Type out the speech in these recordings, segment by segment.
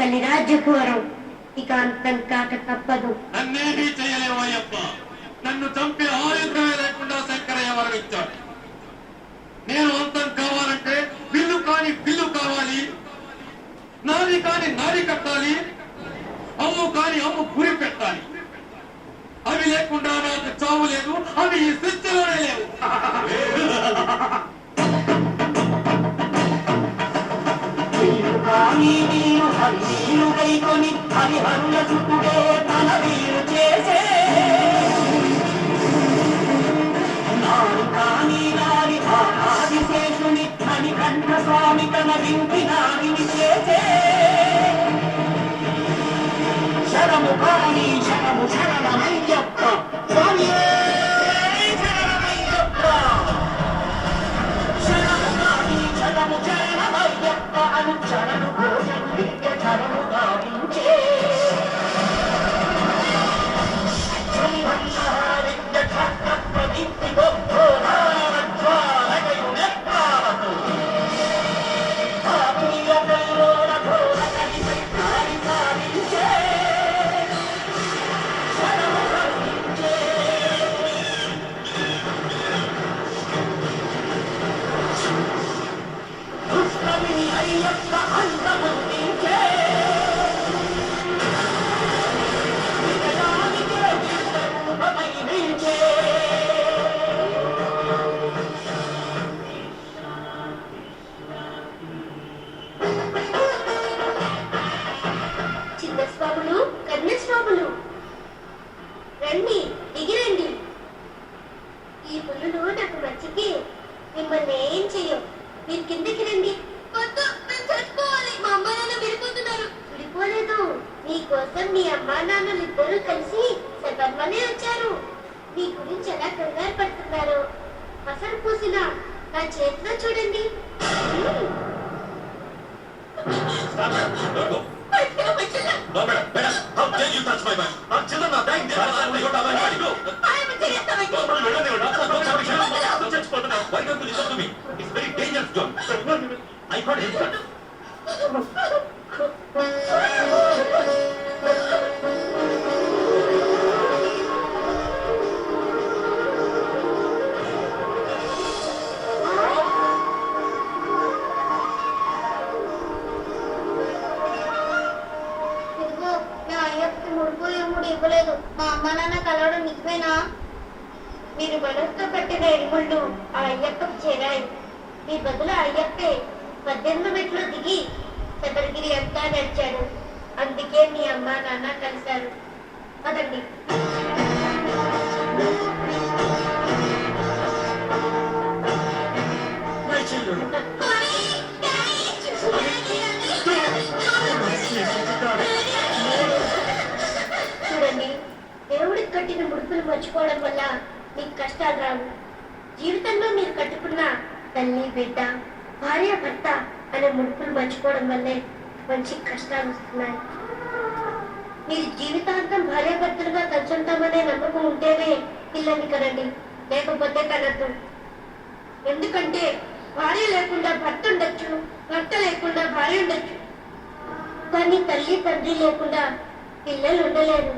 అతని రాజ్యఘోరం ఇక అంతం కాక తప్పదు. నన్నేమీ చేయలేవు అయ్యప్ప. నన్ను చంపే ఆయుధమే లేకుండా శంకరయ్య వరమిచ్చాడు. నేను అంతం కావాలంటే బిల్లు కాని బిల్లు కావాలి, నాది కాని నాది కట్టాలి, అమ్ము కాని అమ్ము గురి పెట్టాలి. అవి లేకుండా నాకు చావు లేదు, అవి ఈ సృష్టిలోనే లేవు. హరిహరుల చుట్టుడే తన వీరు చేసే నాడు కాని నారి ఆదిశేషుని మణికంఠ స్వామి తన వింటి నారిని చేసే శరము కాని శరము శరణమయ్యప్ప స్వామి శరణమయ్యప్ప శరము కాని శరము శరణమయ్యప్ప అను శరణు ఘోషం శరణు గావించే అయ్యప్ప అందముందించే చిన్నస్వాములు, కన్యస్వాములు రండి, దిగిరండి. ఈ పుల్లులు నాకు మచ్చికి మిమ్మల్ని ఏం చెయ్యవు. మీరు కిందకి రండి. మా అమ్మ నాన్న విడిపోతున్నారు. విడిపోలేదు, మీకోసం మీ అమ్మా నాన్నలు ఇద్దరు కలిసి శబరిమలే వచ్చారు. మీ గురించి ఎలా కంగారు పడుతున్నారు. అసలు పూసిన నా చేతిలో చూడండి. ఇవ్వలేదు. మా అమ్మ నాన్న కలవడం నిజమేనా? మీరు మనసుతో పెట్టిన ఎరుముళ్ళు ఆ అయ్యప్పకు చేరాయి. మీ బదులు అయ్యప్పే 18 మెట్లు దిగి శబరిగిరి అంతా నడిచాడు. అందుకే మీ అమ్మ నాన్న కలిశారు. అదండి. చూడండి, దేవుడికి కట్టిన ముడుపులు మర్చిపోవడం వల్ల మీకు కష్టాలు రావు. జీవితంలో మీరు కట్టుకున్న తల్లి, బిడ్డ, భార్య, భర్త అనే ముడుపులు మర్చిపోవడం వల్లే మంచి కష్టాలు వస్తున్నాయి. మీరు జీవితాంతం భార్యాభర్తలుగా కలిసుంటామనే నమ్మకం ఉంటేనే పిల్లల్ని కనండి, లేకపోతే కనద్దు. ఎందుకంటే భార్య లేకుండా భర్త ఉండొచ్చు, భర్త లేకుండా భార్య ఉండొచ్చు, కానీ తల్లి తండ్రి లేకుండా పిల్లలు ఉండలేరు.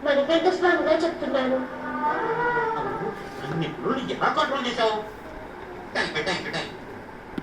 మణికంఠ స్వామిగా చెప్తున్నాను. అన్ని ఎలా కంట్రోల్ చేశావు?